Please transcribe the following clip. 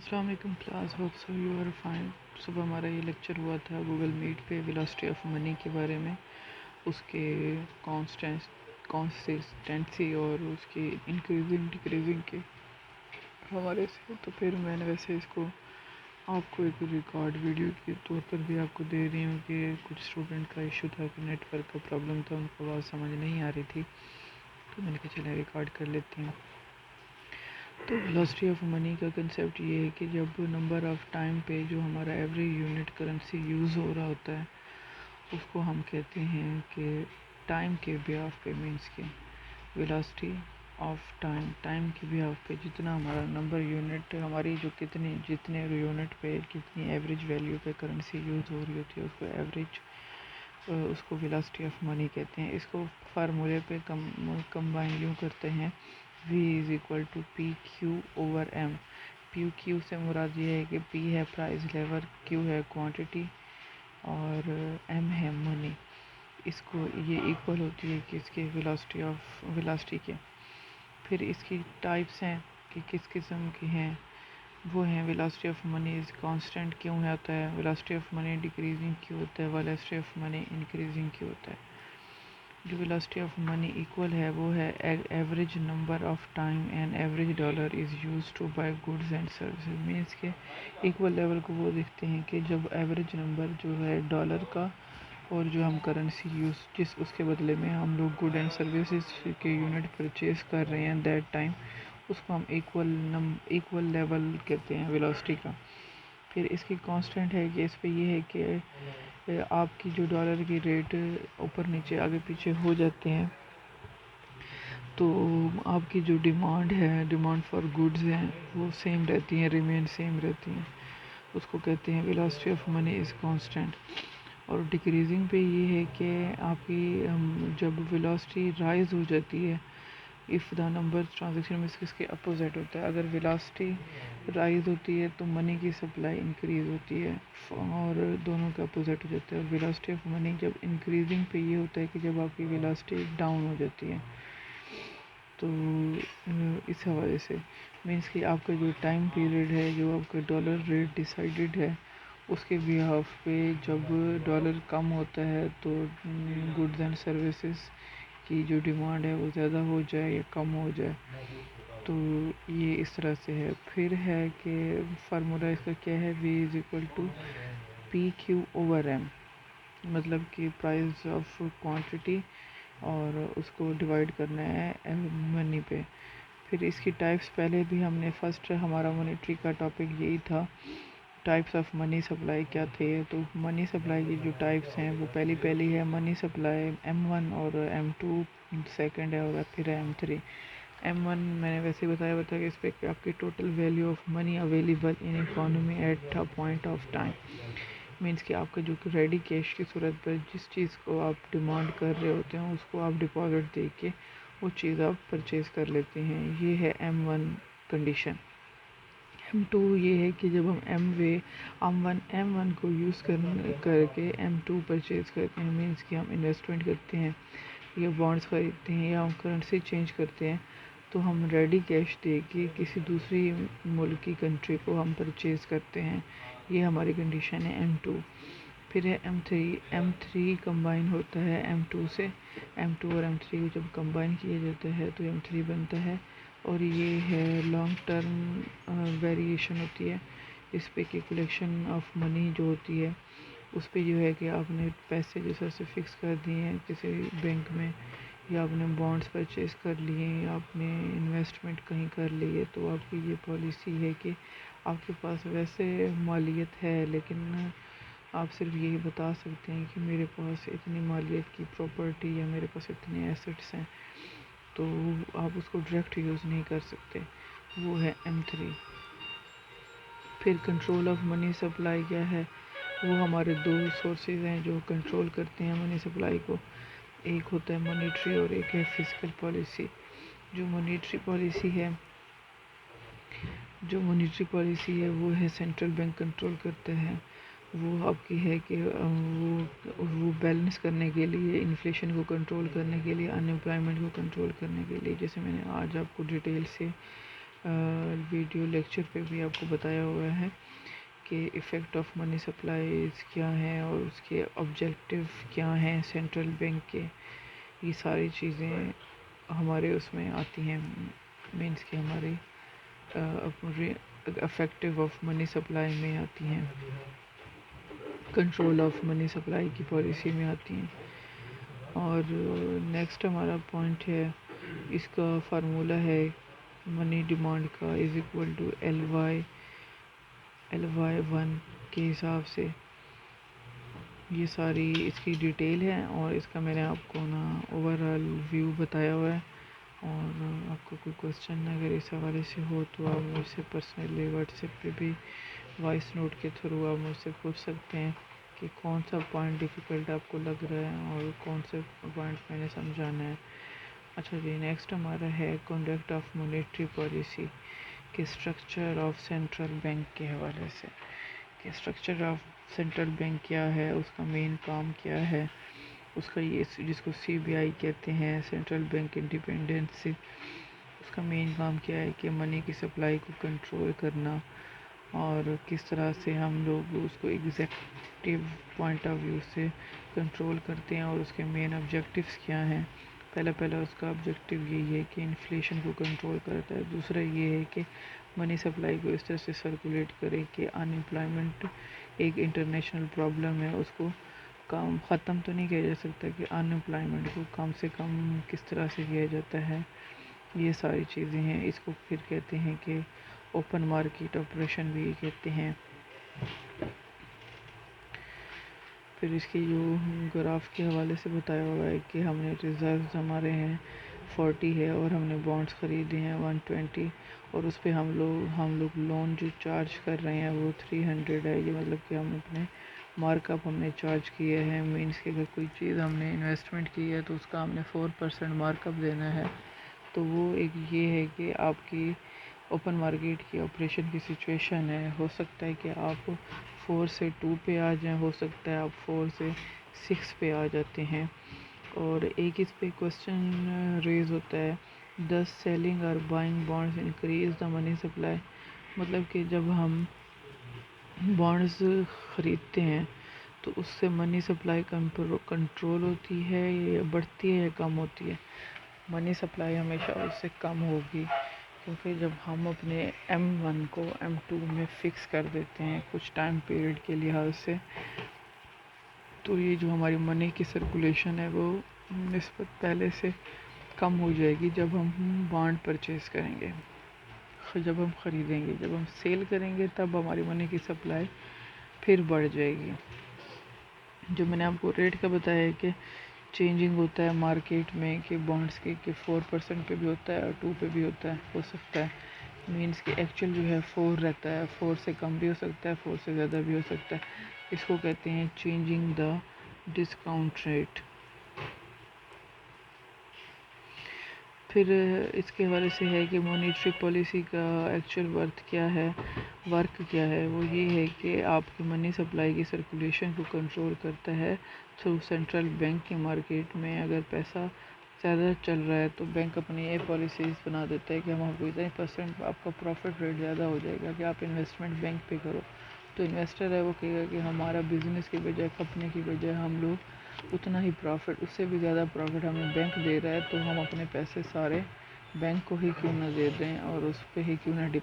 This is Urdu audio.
السلام علیکم class, hope so you are fine. صبح ہمارا یہ لیکچر ہوا تھا گوگل میٹ پہ ویلاسٹی آف منی کے بارے میں، اس کے کانسسٹینسی اور اس کی انکریزنگ ڈکریزنگ کے حوالے سے۔ تو پھر میں نے ویسے اس کو آپ کو ایک ریکارڈ ویڈیو کے طور پر بھی آپ کو دے رہی ہوں کہ کچھ اسٹوڈنٹ کا ایشو تھا کہ نیٹ ورک کا پرابلم تھا، ان کو آواز سمجھ نہیں آ رہی تھی، تو میں نے کہا چلے ریکارڈ کر لیتی ہوں۔ تو ویلاسٹی آف منی کا کنسیپٹ یہ ہے کہ جب نمبر آف ٹائم پہ جو ہمارا ایوریج یونٹ کرنسی یوز ہو رہا ہوتا ہے اس کو ہم کہتے ہیں کہ ٹائم کے بیہاف پہ، مینس کے ویلاسٹی آف ٹائم کے بیہاف پہ جتنا ہمارا نمبر یونٹ ہماری جو جتنے یونٹ پہ کتنی ایوریج ویلیو پہ کرنسی یوز ہو رہی ہوتی ہے اس کو ایوریج، اس کو ویلاسٹی آف منی کہتے ہیں۔ اس کو فارمولے پہ کمبائن یوں کرتے ہیں، V is equal to P Q over M. P Q سے مراد یہ ہے کہ پی ہے پرائز لیول، کیو ہے کوانٹٹی اور ایم ہے منی۔ اس کو یہ ایکول ہوتی ہے کہ اس کے ویلاسٹی کے۔ پھر اس کی ٹائپس ہیں کہ کس قسم کی ہیں، وہ ہیں velocity of money is constant کیوں ہوتا ہے، ویلاسٹی آف منی ڈیکریزنگ کیوں ہوتا ہے، ویلاسٹی آف منی انکریزنگ کیوں ہوتا ہے۔ جو ویلاسٹی آف منی ایکول ہے وہ ہے average number of time and average dollar is use to buy goods and services. Means کے ایکول لیول کو وہ دیکھتے ہیں کہ جب ایوریج نمبر جو ہے ڈالر کا اور جو ہم کرنسی اس کے بدلے میں ہم لوگ گڈ اینڈ سروسز کے یونٹ پرچیز کر رہے ہیں دیٹ ٹائم، اس کو ہم ایکول لیول کہتے ہیں ویلاسٹی کا۔ پھر اس کی کانسٹنٹ ہے کہ اس پہ یہ ہے کہ آپ کی جو ڈالر کی ریٹ اوپر نیچے آگے پیچھے ہو جاتے ہیں تو آپ کی جو ڈیمانڈ فار گڈز ہیں وہ سیم رہتی ہیں، ریمین سیم رہتی ہیں، اس کو کہتے ہیں velocity of money is constant. اور ڈکریزنگ پہ یہ ہے کہ آپ کی جب ویلاسٹی رائز ہو جاتی ہے، اف دا نمبر ٹرانزیکشن میں اس کے اپوزٹ ہوتا ہے، اگر ویلاسٹی رائز ہوتی ہے تو منی کی سپلائی انکریز ہوتی ہے اور دونوں کا اپوزٹ ہو جاتا ہے۔ اور ویلاسٹی آف منی جب انکریزنگ پہ یہ ہوتا ہے کہ جب آپ کی ویلاسٹی ڈاؤن ہو جاتی ہے، تو اس حوالے سے مینس کہ آپ کا جو ٹائم پیریڈ ہے، جو آپ کا ڈالر ریٹ ڈیسائیڈڈ ہے اس کے بیہاف پہ جب ڈالر کم ہوتا ہے تو گڈز اینڈ سروسز کی جو ڈیمانڈ ہے وہ زیادہ ہو جائے یا کم ہو جائے، تو یہ اس طرح سے ہے۔ پھر ہے کہ فارمولا اس کا کیا ہے، V is equal to P Q over M, مطلب کہ پرائز آف کوانٹٹی اور اس کو ڈیوائڈ کرنا ہے منی پہ۔ پھر اس کی ٹائپس پہلے بھی ہم نے فرسٹ ہمارا مانیٹری کا ٹاپک یہی تھا، ٹائپس آف منی سپلائی کیا تھے۔ تو منی سپلائی کی جو ٹائپس ہیں وہ پہلی ہے منی سپلائی M1 اور M2 سیکنڈ ہے، اور پھر ہے M3۔ M1 میں نے ویسے بتایا ہوا تھا کہ اس پہ آپ کی total value of money available in economy at a point of time, means کہ آپ کا جو ریڈی کیش کی صورت پر جس چیز کو آپ ڈیمانڈ کر رہے ہوتے ہیں اس کو آپ ڈپازٹ دے کے وہ چیز آپ پرچیز کر لیتے ہیں، یہ ہے M1 کنڈیشن۔ M2 یہ ہے کہ جب ہم M1 کو یوز کر کے M2 پرچیز کرتے ہیں، مینس کہ ہم انویسٹمنٹ کرتے ہیں یا بانڈز خریدتے ہیں یا ہم کرنسی چینج کرتے ہیں تو ہم ریڈی کیش دے کے کسی دوسری ملک کی کنٹری کو ہم پرچیز کرتے ہیں، یہ ہماری کنڈیشن ہے M2۔ پھر ہے M3 کمبائن ہوتا ہے M2 سے، M2 اور M3 کو جب کمبائن کیا جاتا ہے تو M3 بنتا ہے، اور یہ ہے لانگ ٹرم ویریشن ہوتی ہے اس پہ، کہ کلیکشن آف منی جو ہوتی ہے اس پہ جو ہے کہ آپ نے پیسے جیسے سے فکس کر دیے ہیں کسی بینک میں، یا آپ نے بانڈز پرچیز کر لیے ہیں، یا آپ نے انویسٹمنٹ کہیں کر لی ہے، تو آپ کی یہ پالیسی ہے کہ آپ کے پاس ویسے مالیت ہے لیکن آپ صرف یہی بتا سکتے ہیں کہ میرے پاس اتنی مالیت کی پراپرٹی یا میرے پاس اتنے ایسٹس ہیں، تو آپ اس کو ڈائریکٹ یوز نہیں کر سکتے، وہ ہے M3۔ پھر کنٹرول آف منی سپلائی کیا ہے، وہ ہمارے دو سورسز ہیں جو کنٹرول کرتے ہیں منی سپلائی کو، ایک ہوتا ہے مانیٹری اور ایک ہے فزیکل پالیسی۔ جو مانیٹری پالیسی ہے وہ ہے سینٹرل بینک کنٹرول کرتے ہیں، وہ آپ کی ہے کہ وہ بیلنس کرنے کے لیے، انفلیشن کو کنٹرول کرنے کے لیے، ان امپلائمنٹ کو کنٹرول کرنے کے لیے، جیسے میں نے آج آپ کو ڈیٹیل سے ویڈیو لیکچر پہ بھی آپ کو بتایا ہوا ہے کہ ایفیکٹ آف منی سپلائیز کیا ہیں اور اس کے آبجیکٹیو کیا ہیں سینٹرل بینک کے. یہ ساری چیزیں ہمارے اس میں آتی ہیں، مینس کہ ہمارے افیکٹو آف منی سپلائی میں آتی ہیں، کنٹرول آف منی سپلائی کی پالیسی میں آتی ہیں. اور نیکسٹ ہمارا پوائنٹ ہے، اس کا فارمولہ ہے منی ڈیمانڈ کا از اکول ٹو LY1 کے حساب سے. یہ ساری اس کی ڈیٹیل ہے اور اس کا میں نے آپ کو نا اوور آل ویو بتایا ہوا ہے. اور آپ کو کوئی کوشچن اگر اس حوالے سے ہو تو آپ مجھ سے پرسنلی واٹس ایپ پہ بھی وائس نوٹ کے تھرو آپ مجھ سے پوچھ سکتے ہیں کہ کون سا پوائنٹ ڈیفیکلٹ آپ کو لگ رہا ہے اور کون سے پوائنٹ میں نے سمجھانا ہے. اچھا جی، نیکسٹ ہمارا ہے کنڈکٹ آف مونیٹری پالیسی کے اسٹرکچر آف سینٹرل بینک کے حوالے سے. کہ اسٹرکچر آف سینٹرل بینک کیا ہے، اس کا مین کام کیا ہے، اس کا یہ جس کو CBI کہتے ہیں سینٹرل بینک انڈیپینڈنس، اس کا مین کام کیا ہے کہ منی کی سپلائی کو کنٹرول کرنا اور کس طرح سے ہم لوگ اس کو ایگزیکٹو پوائنٹ آف ویو سے کنٹرول کرتے ہیں اور اس کے مین آبجیکٹیوز کیا ہیں. پہلا اس کا آبجیکٹیو یہی ہے کہ انفلیشن کو کنٹرول کرتا ہے. دوسرا یہ ہے کہ منی سپلائی کو اس طرح سے سرکولیٹ کرے کہ ان امپلائمنٹ ایک انٹرنیشنل پرابلم ہے، اس کو ختم تو نہیں کیا جا سکتا کہ ان امپلائمنٹ کو کم سے کم کس طرح سے کیا جاتا ہے. یہ ساری چیزیں ہیں. اس کو پھر کہتے ہیں کہ اوپن مارکیٹ آپریشن بھی کہتے ہیں. پھر اس کی جو گراف کے حوالے سے بتایا ہوا ہے کہ ہم نے ریزروز ہمارے ہیں 40 ہے اور ہم نے بانڈس خریدے ہیں 120 اور اس پہ ہم لوگ لون جو چارج کر رہے ہیں وہ 300 ہے. یہ مطلب کہ ہم اپنے مارک اپ ہم نے چارج کیے ہیں. مینس کہ اگر کوئی چیز ہم نے انویسٹمنٹ کی ہے تو اس کا ہم نے 4% مارک اپ دینا ہے. تو وہ ایک یہ ہے کہ آپ کی اوپن مارکیٹ کی آپریشن کی سچویشن ہے. ہو سکتا ہے کہ آپ 4 سے 2 پہ آ جائیں، ہو سکتا ہے آپ 4 سے 6 پہ آ جاتے ہیں. اور ایک اس پہ کوسچن ریز ہوتا ہے، does selling اور buying bonds increase the money supply؟ مطلب کہ جب ہم بانڈز خریدتے ہیں تو اس سے منی سپلائی کنٹرول ہوتی ہے یا بڑھتی ہے یا کم ہوتی ہے؟ منی سپلائی ہمیشہ اس سے کم ہوگی، کیونکہ جب ہم اپنے M1 کو M2 میں فکس کر دیتے ہیں کچھ ٹائم پیریڈ کے لحاظ سے، تو یہ جو ہماری منی کی سرکولیشن ہے وہ نسبت پہلے سے کم ہو جائے گی جب ہم بانڈ پرچیز کریں گے، جب ہم خریدیں گے. جب ہم سیل کریں گے تب ہماری منی کی سپلائی پھر بڑھ جائے گی. جو میں نے آپ کو ریٹ کا بتایا ہے کہ چینجنگ ہوتا ہے مارکیٹ میں کہ بانڈس کے کہ 4% پہ بھی ہوتا ہے اور 2 پہ بھی ہوتا ہے، ہو سکتا ہے. مینس کہ ایکچوئل جو ہے 4 رہتا ہے، 4 سے کم بھی ہو سکتا ہے، 4 سے زیادہ بھی ہو سکتا ہے. اس کو کہتے ہیں چینجنگ دا ڈسکاؤنٹ ریٹ. پھر اس کے حوالے سے ہے کہ مونیٹری پالیسی کا ایکچوئل ورک کیا ہے. وہ یہ ہے کہ آپ کی منی سپلائی کی سرکولیشن کو کنٹرول کرتا ہے تھرو سینٹرل بینک کی مارکیٹ میں. اگر پیسہ زیادہ چل رہا ہے تو بینک اپنی یہ پالیسیز بنا دیتا ہے کہ ہم آپ کو اتنے % آپ کا پروفٹ ریٹ زیادہ ہو جائے گا کہ آپ انویسٹمنٹ بینک پہ کرو. تو انویسٹر ہے وہ کہے گا کہ ہمارا بزنس کی بجائے کھپنے کی بجائے ہم لوگ اتنا ہی پروفٹ، اس سے بھی زیادہ پروفٹ ہمیں بینک دے رہا ہے، تو ہم اپنے پیسے سارے بینک کو ہی کیوں نہ دے دیں اور اس پہ ہی کیوں نہ